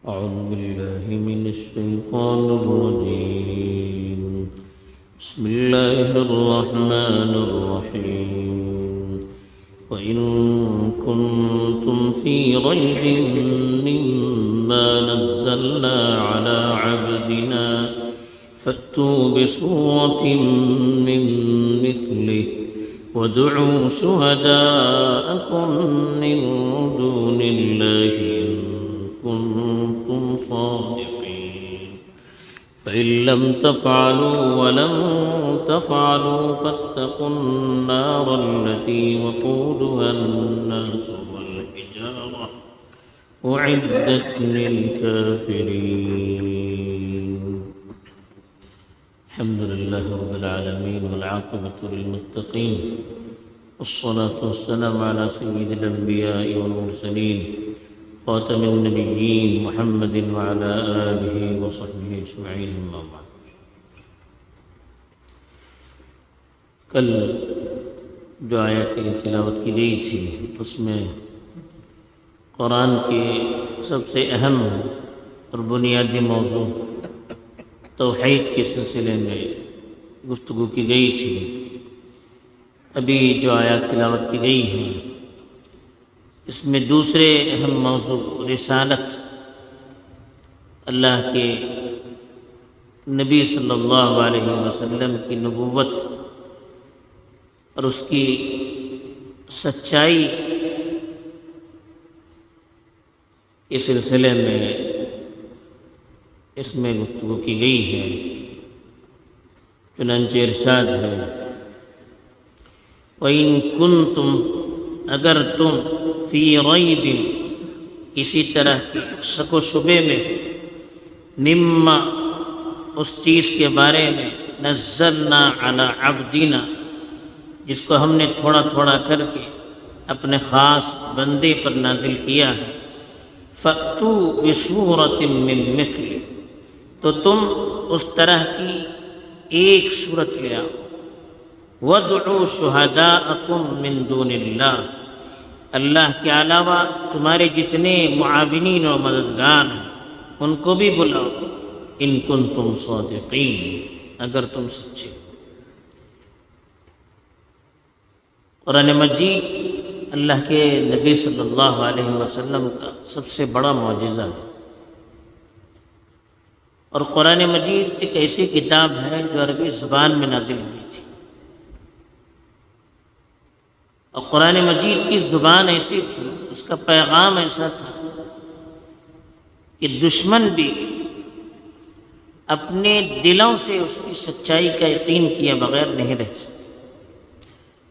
أعوذ بالله من الشيطان الرجيم. بسم الله الرحمن الرحيم. وإن كنتم في ريب مما نزلنا على عبدنا فأتوا بسورة من مثله وادعوا شهداءكم من دون الله إن كنتم صادقين فإن لم تفعلوا ولن تفعلوا فاتقوا النار التي وقودها الناس والحجارة أعدت للكافرين. الحمد لله رب العالمين والعاقبة للمتقين والصلاة والسلام على سيد الأنبياء والمرسلين خاتم النبيين محمد وعلى آله وصحبه أجمعين. أما بعد. کل جو آیت تلاوت کی گئی تھی اس میں قرآن کے سب سے اہم اور بنیادی موضوع توحید کے سلسلے میں گفتگو کی گئی تھی. ابھی جو آیات تلاوت کی گئی ہیں اس میں دوسرے اہم موضوع رسالت، اللہ کے نبی صلی اللہ علیہ وسلم کی نبوت اور اس کی سچائی کے سلسلے میں اس میں گفتگو کی گئی ہے. چنانچہ ارشاد ہے وَإِن كُنتُمْ، اگر تم فی ریب، کسی طرح کی شک و شبے میں، مما، اس چیز کے بارے میں، نزلنا علی عبدنا، جس کو ہم نے تھوڑا تھوڑا کر کے اپنے خاص بندے پر نازل کیا ہے، فَأْتُوا بِسُورَةٍ مِّن مِثْلِهِ، تو تم اس طرح کی ایک صورت لے آؤ. وَادْعُوا شُهَدَاءَكُم مِّن دُونِ اللَّهِ، اللہ کے علاوہ تمہارے جتنے معاونین و مددگار ہیں ان کو بھی بلاؤ. ان کنتم صادقین، اگر تم سچے. قرآن مجید اللہ کے نبی صلی اللہ علیہ وسلم کا سب سے بڑا معجزہ ہے، اور قرآن مجید ایک ایسی کتاب ہے جو عربی زبان میں نازل ہوئی تھی. اور قرآن مجید کی زبان ایسی تھی، اس کا پیغام ایسا تھا کہ دشمن بھی اپنے دلوں سے اس کی سچائی کا یقین کیے بغیر نہیں رہ سکتے.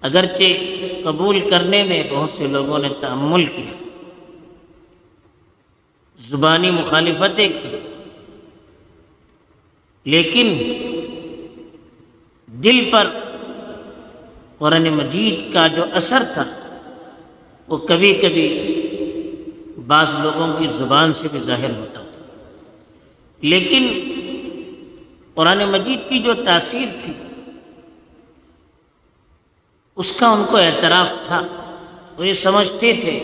اگرچہ قبول کرنے میں بہت سے لوگوں نے تأمل کیا، زبانی مخالفتیں کی، لیکن دل پر قرآن مجید کا جو اثر تھا وہ کبھی کبھی بعض لوگوں کی زبان سے بھی ظاہر ہوتا تھا. لیکن قرآن مجید کی جو تاثیر تھی اس کا ان کو اعتراف تھا. وہ یہ سمجھتے تھے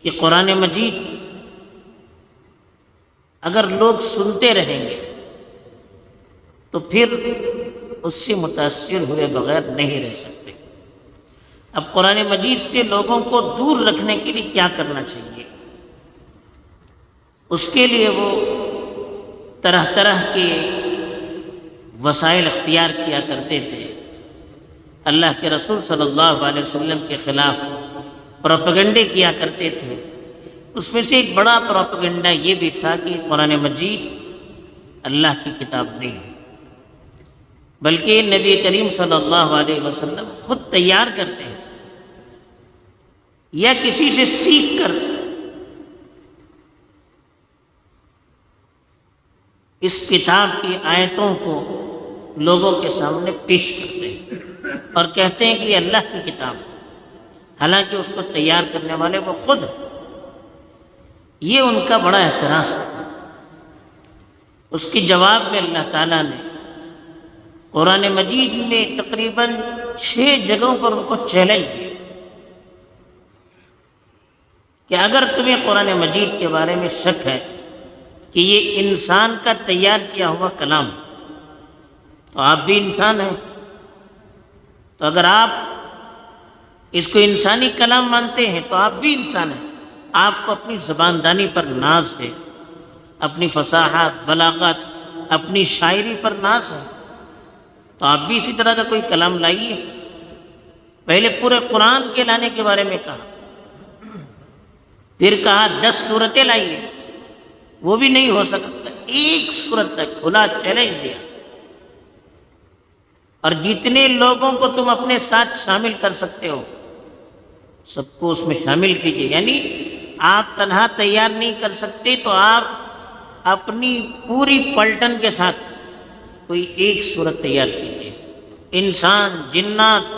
کہ قرآن مجید اگر لوگ سنتے رہیں گے تو پھر اس سے متاثر ہوئے بغیر نہیں رہ سکتے. اب قرآن مجید سے لوگوں کو دور رکھنے کے لیے کیا کرنا چاہیے؟ اس کے لیے وہ طرح طرح کے وسائل اختیار کیا کرتے تھے. اللہ کے رسول صلی اللہ علیہ وسلم کے خلاف پروپیگنڈے کیا کرتے تھے. اس میں سے ایک بڑا پروپیگنڈا یہ بھی تھا کہ قرآن مجید اللہ کی کتاب نہیں ہے، بلکہ نبی کریم صلی اللہ علیہ وسلم خود تیار کرتے ہیں یا کسی سے سیکھ کر اس کتاب کی آیتوں کو لوگوں کے سامنے پیش کرتے ہیں اور کہتے ہیں کہ یہ اللہ کی کتاب ہے، حالانکہ اس کو تیار کرنے والے وہ خود ہیں. یہ ان کا بڑا اعتراض تھا. اس کے جواب میں اللہ تعالیٰ نے قرآن مجید میں تقریباً 6 جگہوں پر ان کو چیلنج دیا. کہ اگر تمہیں قرآن مجید کے بارے میں شک ہے کہ یہ انسان کا تیار کیا ہوا کلام، تو آپ بھی انسان ہیں، تو اگر آپ اس کو انسانی کلام مانتے ہیں تو آپ بھی انسان ہیں، آپ کو اپنی زبان دانی پر ناز ہے، اپنی فصاحت، بلاغت، اپنی شاعری پر ناز ہے، تو آپ بھی اسی طرح کا کوئی کلام لائیے۔ پہلے پورے قرآن کے لانے کے بارے میں کہا، پھر کہا 10 سورتیں لائیے، وہ بھی نہیں ہو سکتا، ایک سورت تک کھلا چیلنج دیا۔ اور جتنے لوگوں کو تم اپنے ساتھ شامل کر سکتے ہو سب کو اس میں شامل کیجیے، یعنی آپ تنہا تیار نہیں کر سکتے تو آپ اپنی پوری پلٹن کے ساتھ کوئی ایک صورت تیار کیجیے، انسان، جنات،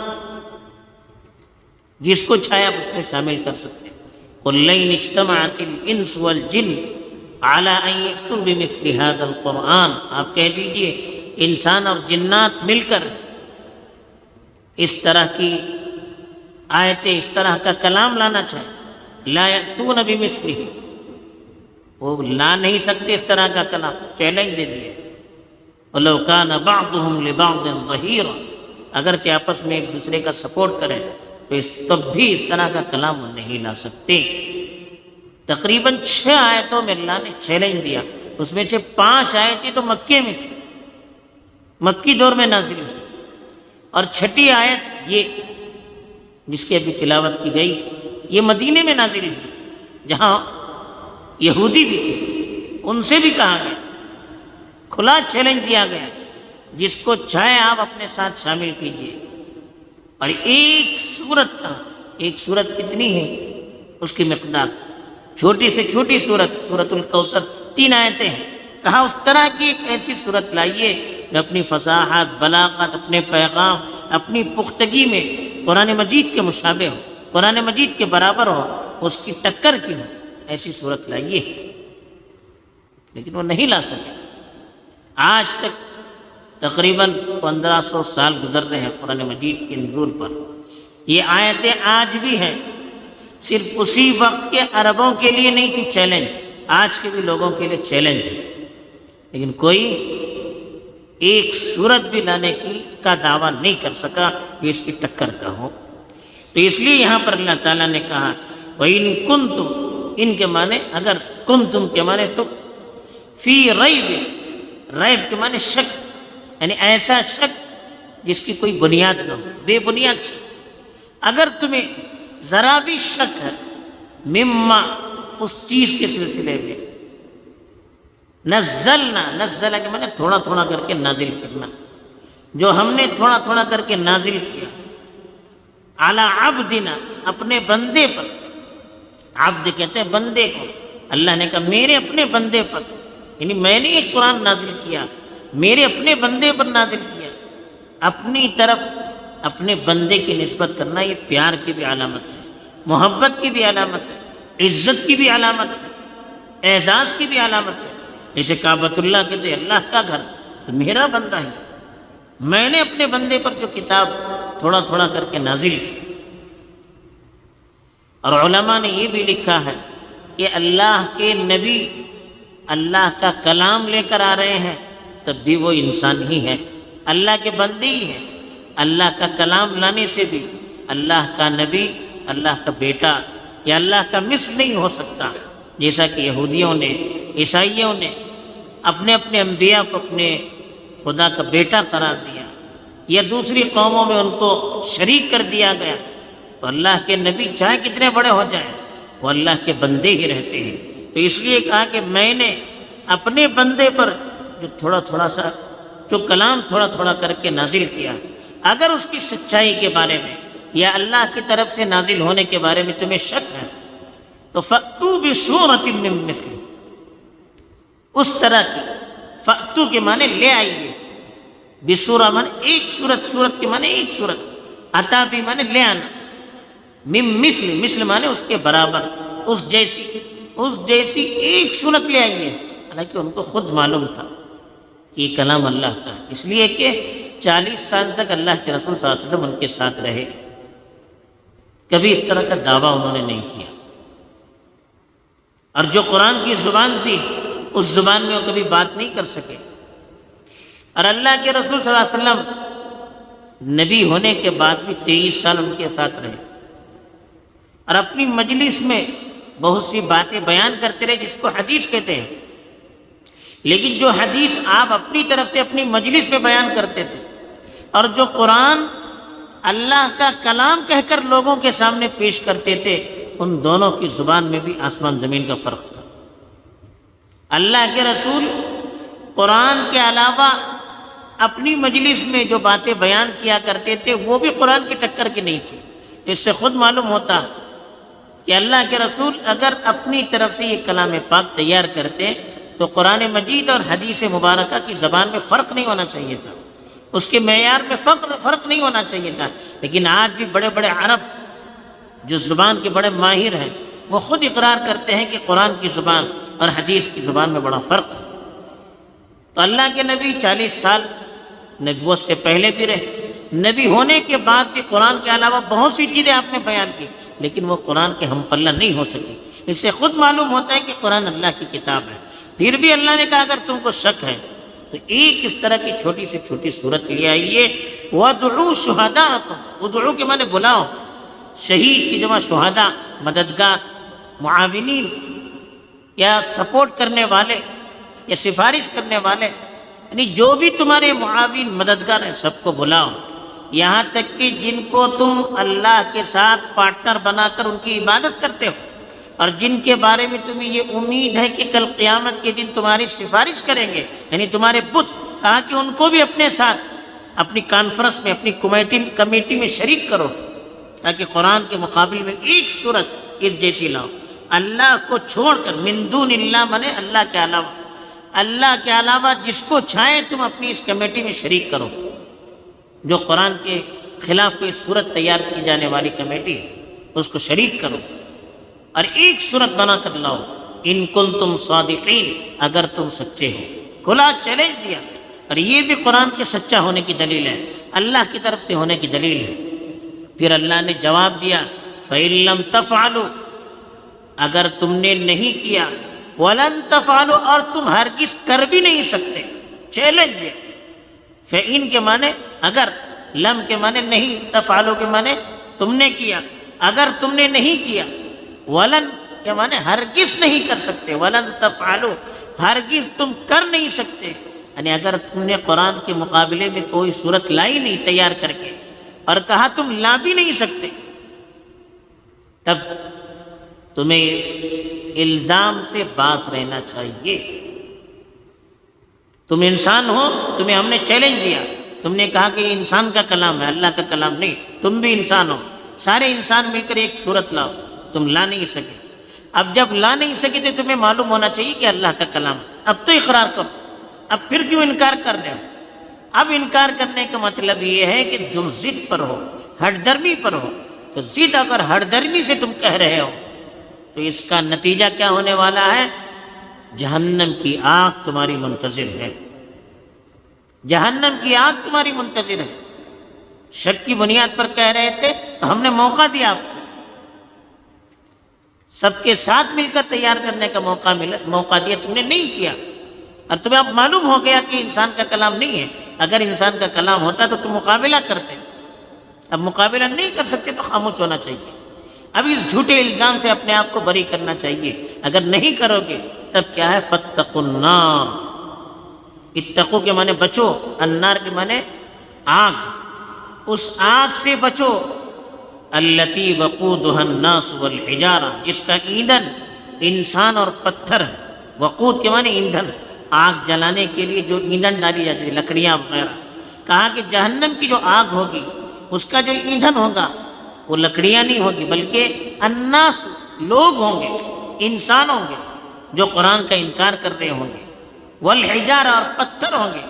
جس کو چاہے آپ اس میں شامل کر سکتے ہیں۔ قُلْ لَئِنِ اجْتَمَعَتِ الْإِنسُ وَالْجِنُّ عَلَىٰ أَن يَأْتُوا بِمِثْلِ هَٰذَا الْقُرْآنِ، آپ کہہ دیجئے انسان اور جنات مل کر اس طرح کی آیتیں، اس طرح کا کلام لانا چاہے، لا یأتون بمثلہ، وہ لا نہیں سکتے اس طرح کا کلام، چیلنج دے دیے۔ وَلَوْ كَانَ بَعْضُهُمْ لِبَعْضٍ ظَهِيرًا، اگرچہ آپس میں ایک دوسرے کا سپورٹ کریں تو تب بھی اس طرح کا کلام وہ نہیں لا سکتے۔ تقریباً 6 آیتوں میں اللہ نے چیلنج دیا، اس میں سے 5 آیتیں تو مکے میں تھی، مکی دور میں نازل ہوئی، اور 6ٹھی آیت یہ جس کی ابھی تلاوت کی گئی یہ مدینے میں نازل ہوئی، جہاں یہودی بھی تھے، ان سے بھی کہا گیا، کھلا چیلنج دیا گیا، جس کو چاہے آپ اپنے ساتھ شامل کیجیے۔ اور ایک سورت کا، ایک سورت کتنی ہے اس کی مقدار، چھوٹی سے چھوٹی سورت، سورۃ الکوثر 3 آیتیں ہیں، کہا اس طرح کی ایک ایسی سورت لائیے جو اپنی فصاحت، بلاغت، اپنے پیغام، اپنی پختگی میں قرآن مجید کے مشابہ ہو، قرآن مجید کے برابر ہو، اس کی ٹکر کی ہو، ایسی صورت لائیے۔ لیکن وہ نہیں لا سکے۔ آج تک تقریباً 1500 سال گزر رہے ہیں قرآن مجید کے نزول پر، یہ آیتیں آج بھی ہیں، صرف اسی وقت کے عربوں کے لیے نہیں تھی چیلنج، آج کے بھی لوگوں کے لیے چیلنج ہے، لیکن کوئی ایک صورت بھی لانے کا دعویٰ نہیں کر سکا کہ اس کی ٹکر کا ہو۔ تو اس لیے یہاں پر اللہ تعالیٰ نے کہا وَإِن كُنتُمْ، ان کے معنی اگر، کنتم کے معنی تو، فی ریب، ریب کے معنی شک، یعنی ایسا شک جس کی کوئی بنیاد نہ ہو، بے بنیاد شک، اگر تمہیں ذرا بھی شک ہے مما، اس چیز کے سلسلے میں، نزلنا، نزلہ کے معنی تھوڑا تھوڑا کر کے نازل کرنا، جو ہم نے تھوڑا تھوڑا کر کے نازل کیا، علی عبدنا، اپنے بندے پر، عبد کہتے ہیں بندے کو، اللہ نے کہا میرے اپنے بندے پر، یعنی میں نے ایک قرآن نازل کیا، میرے اپنے بندے پر نازل کیا۔ اپنی طرف اپنے بندے کی نسبت کرنا یہ پیار کی بھی علامت ہے، محبت کی بھی علامت ہے، عزت کی بھی علامت ہے، اعزاز کی بھی علامت ہے۔ جیسے کعبۃ اللہ کہتے ہیں اللہ کا گھر، تو میرا بندہ ہے، میں نے اپنے بندے پر جو کتاب تھوڑا تھوڑا کر کے نازل کی۔ اور علماء نے یہ بھی لکھا ہے کہ اللہ کے نبی اللہ کا کلام لے کر آ رہے ہیں تب بھی وہ انسان ہی ہے، اللہ کے بندے ہی ہیں۔ اللہ کا کلام لانے سے بھی اللہ کا نبی، اللہ کا بیٹا یا اللہ کا مثل نہیں ہو سکتا، جیسا کہ یہودیوں نے، عیسائیوں نے اپنے اپنے انبیاء کو اپنے خدا کا بیٹا قرار دیا، یا دوسری قوموں میں ان کو شریک کر دیا گیا، تو اللہ کے نبی چاہے کتنے بڑے ہو جائیں وہ اللہ کے بندے ہی رہتے ہیں۔ تو اس لیے کہا کہ میں نے اپنے بندے پر جو تھوڑا تھوڑا سا، جو کلام تھوڑا تھوڑا کر کے نازل کیا، اگر اس کی سچائی کے بارے میں یا اللہ کی طرف سے نازل ہونے کے بارے میں تمہیں شک ہے تو فَأْتُوا بِسُورَةٍ مِّن مِّثْلِهِ، اس طرح کی، فَأْتُوا کے معنی لے آئیے، بسورہ معنی ایک صورت، صورت کے معنی ایک صورت، عطا بھی معنی لے آنا، مِن مثل، مثل معنی اس کے برابر، اس جیسی ایک صورت لے آئیے۔ حالانکہ ان کو خود معلوم تھا کہ یہ کلام اللہ کا ہے، اس لیے کہ 40 سال تک اللہ کے رسول صلی اللہ علیہ وسلم ان کے ساتھ رہے، کبھی اس طرح کا دعویٰ انہوں نے نہیں کیا۔ اور جو قرآن کی زبان تھی اس زبان میں وہ کبھی بات نہیں کر سکے۔ اور اللہ کے رسول صلی اللہ علیہ وسلم نبی ہونے کے بعد بھی 23 سال ان کے ساتھ رہے، اور اپنی مجلس میں بہت سی باتیں بیان کرتے رہے جس کو حدیث کہتے ہیں، لیکن جو حدیث آپ اپنی طرف سے اپنی مجلس میں بیان کرتے تھے اور جو قرآن اللہ کا کلام کہہ کر لوگوں کے سامنے پیش کرتے تھے، ان دونوں کی زبان میں بھی آسمان زمین کا فرق تھا۔ اللہ کے رسول قرآن کے علاوہ اپنی مجلس میں جو باتیں بیان کیا کرتے تھے وہ بھی قرآن کی ٹکر کی نہیں تھی۔ اس سے خود معلوم ہوتا کہ اللہ کے رسول اگر اپنی طرف سے یہ کلام پاک تیار کرتے تو قرآن مجید اور حدیث مبارکہ کی زبان میں فرق نہیں ہونا چاہیے تھا، اس کے معیار میں فرق نہیں ہونا چاہیے تھا۔ لیکن آج بھی بڑے بڑے عرب جو زبان کے بڑے ماہر ہیں وہ خود اقرار کرتے ہیں کہ قرآن کی زبان اور حدیث کی زبان میں بڑا فرق ہے۔ تو اللہ کے نبی 40 سال نبوت سے پہلے بھی رہے، نبی ہونے کے بعد بھی قرآن کے علاوہ بہت سی چیزیں آپ نے بیان کی، لیکن وہ قرآن کے ہم پلہ نہیں ہو سکی۔ اس سے خود معلوم ہوتا ہے کہ قرآن اللہ کی کتاب ہے۔ پھر بھی اللہ نے کہا اگر تم کو شک ہے تو ایک اس طرح کی چھوٹی سے چھوٹی صورت لے آئیے، وَادْعُوا شُهَدَاءَكُمْ، ادعو کے معنی بلاؤ، شہید کی جمع شہداء، مددگار، معاونین یا سپورٹ کرنے والے یا سفارش کرنے والے، یعنی جو بھی تمہارے معاون مددگار ہیں سب کو بلاؤ، یہاں تک کہ جن کو تم اللہ کے ساتھ پارٹنر بنا کر ان کی عبادت کرتے ہو اور جن کے بارے میں تمہیں یہ امید ہے کہ کل قیامت کے دن تمہاری سفارش کریں گے، یعنی تمہارے بت، کہا کہ ان کو بھی اپنے ساتھ اپنی کانفرنس میں اپنی کمیٹی میں شریک کرو تاکہ قرآن کے مقابل میں ایک صورت اس جیسی لاؤ۔ اللہ کو چھوڑ کر، من دون اللہ منے اللہ کے علاوہ، اللہ کے علاوہ جس کو چاہے تم اپنی اس کمیٹی میں شریک کرو، جو قرآن کے خلاف کوئی صورت تیار کی جانے والی کمیٹی ہے اس کو شریک کرو اور ایک صورت بنا کر لاؤ، ان کنتم صادقین، اگر تم سچے ہو۔ کھلا چیلنج دیا، اور یہ بھی قرآن کے سچا ہونے کی دلیل ہے، اللہ کی طرف سے ہونے کی دلیل ہے۔ پھر اللہ نے جواب دیا فَإِن لَّمْ تَفْعَلُوا، اگر تم نے نہیں کیا، وَلَن تَفْعَلُوا، اور تم ہرگز کر بھی نہیں سکتے، چیلنج دیا۔ فَإِن کے معنی اگر، لم کے معنی نہیں، تفعلوا کے معنی تم نے کیا، اگر تم نے نہیں کیا، ولن کے معنی ہرگز نہیں کر سکتے، ولن تفعلوا، ہرگز تم کر نہیں سکتے، یعنی اگر تم نے قرآن کے مقابلے میں کوئی صورت لائی نہیں تیار کر کے اور کہا تم لا بھی نہیں سکتے، تب تمہیں اس الزام سے باز رہنا چاہیے۔ تم انسان ہو، تمہیں ہم نے چیلنج دیا، تم نے کہا کہ یہ انسان کا کلام ہے، اللہ کا کلام نہیں، تم بھی انسان ہو، سارے انسان مل کر ایک صورت لاؤ، تم لا نہیں سکے۔ اب جب لا نہیں سکے تو تمہیں معلوم ہونا چاہیے کہ اللہ کا کلام، اب تو اقرار کرو، اب پھر کیوں انکار کر رہے ہو؟ اب انکار کرنے کا مطلب یہ ہے کہ تم ضد پر ہو، ہٹ درمی پر ہو، تو ضد اگر ہٹ درمی سے تم کہہ رہے ہو تو اس کا نتیجہ کیا ہونے والا ہے؟ جہنم کی آگ تمہاری منتظر ہے، جہنم کی آگ تمہاری منتظر ہے۔ شک کی بنیاد پر کہہ رہے تھے تو ہم نے موقع دیا آپ کو، سب کے ساتھ مل کر تیار کرنے کا موقع دیا، تم نے نہیں کیا، اور تمہیں اب معلوم ہو گیا کہ انسان کا کلام نہیں ہے۔ اگر انسان کا کلام ہوتا تو تم مقابلہ کرتے، اب مقابلہ نہیں کر سکتے تو خاموش ہونا چاہیے۔ اب اس جھوٹے الزام سے اپنے آپ کو بری کرنا چاہیے، اگر نہیں کرو گے تب کیا ہے؟ فاتقوا النار، اتقوا کے معنی بچو، النار کے معنی آگ، اس آگ سے بچو، التی وقودها الناس والحجارہ، جس کا ایندھن انسان اور پتھر ہے۔ وقود کے معنی ایندھن، آگ جلانے کے لیے جو ایندھن ڈالی جاتی ہے، لکڑیاں وغیرہ۔ کہا کہ جہنم کی جو آگ ہوگی اس کا جو ایندھن ہوگا وہ لکڑیاں نہیں ہوگی بلکہ الناس، لوگ ہوں گے، انسان ہوں گے جو قرآن کا انکار کر رہے ہوں گے، والحجارہ، اور پتھر ہوں گے،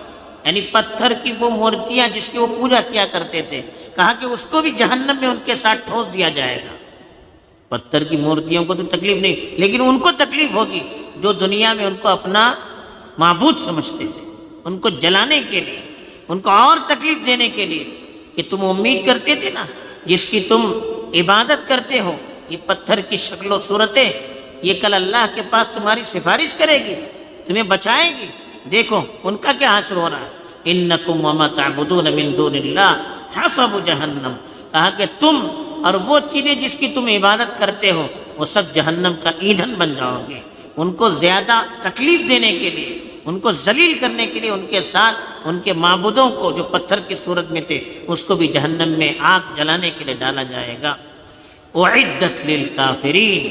یعنی پتھر کی وہ مورتیاں جس کی وہ پوجا کیا کرتے تھے، کہا کہ اس کو بھی جہنم میں ان کے ساتھ ٹھوس دیا جائے گا۔ پتھر کی مورتیوں کو تو تکلیف نہیں، لیکن ان کو تکلیف ہوگی جو دنیا میں ان کو اپنا معبود سمجھتے تھے، ان کو جلانے کے لیے، ان کو اور تکلیف دینے کے لیے کہ تم امید کرتے تھے نا جس کی تم عبادت کرتے ہو، یہ پتھر کی شکل و صورتیں یہ کل اللہ کے پاس تمہاری سفارش کرے گی، تمہیں بچائے گی؟ دیکھو ان کا کیا حشر ہو رہا ہے، انکم وما تعبدون من دون اللہ حسب جہنم، کہا کہ تم اور وہ چیزیں جس کی تم عبادت کرتے ہو وہ سب جہنم کا ایندھن بن جاؤ گے۔ ان کو زیادہ تکلیف دینے کے لیے، ان کو ذلیل کرنے کے لیے ان کے ساتھ ان کے معبودوں کو جو پتھر کی صورت میں تھے اس کو بھی جہنم میں آگ جلانے کے لیے ڈالا جائے گا۔ اعدت للکافرین،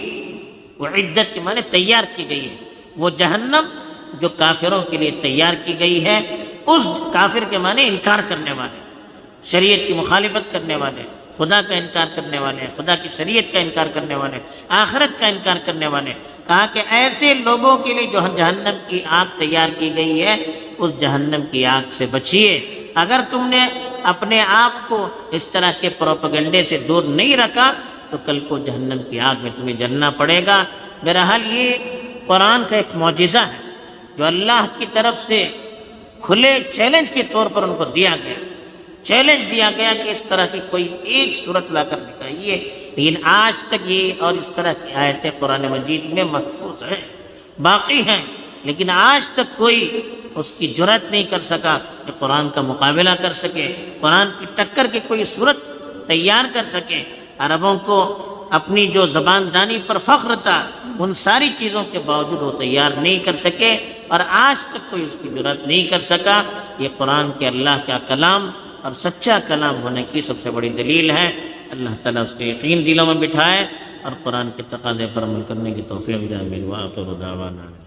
اعدت کے معنی تیار کی گئی ہے، وہ جہنم جو کافروں کے لیے تیار کی گئی ہے۔ اس کافر کے معنی انکار کرنے والے، شریعت کی مخالفت کرنے والے، خدا کا انکار کرنے والے، خدا کی شریعت کا انکار کرنے والے، آخرت کا انکار کرنے والے۔ کہا کہ ایسے لوگوں کے لیے جو جہنم کی آگ تیار کی گئی ہے اس جہنم کی آگ سے بچیے۔ اگر تم نے اپنے آپ کو اس طرح کے پروپیگنڈے سے دور نہیں رکھا تو کل کو جہنم کی آگ میں تمہیں جلنا پڑے گا۔ بہرحال یہ قرآن کا ایک معجزہ ہے جو اللہ کی طرف سے کھلے چیلنج کے طور پر ان کو دیا گیا، چیلنج دیا گیا کہ اس طرح کی کوئی ایک صورت لا کر دکھائیے۔ لیکن آج تک یہ اور اس طرح کی آیتیں قرآن مجید میں محفوظ ہیں، باقی ہیں، لیکن آج تک کوئی اس کی جرأت نہیں کر سکا کہ قرآن کا مقابلہ کر سکے، قرآن کی ٹکر کے کوئی صورت تیار کر سکے۔ عربوں کو اپنی جو زبان دانی پر فخر تھا، ان ساری چیزوں کے باوجود وہ تیار نہیں کر سکے، اور آج تک کوئی اس کی جرأت نہیں کر سکا۔ یہ قرآن کے اللہ کا کلام اور سچا کلام ہونے کی سب سے بڑی دلیل ہے۔ اللہ تعالیٰ اس کے یقین دلوں میں بٹھائے اور قرآن کے تقاضے پر عمل کرنے کی توفیق دے۔ آمین۔ وآخر دعوانا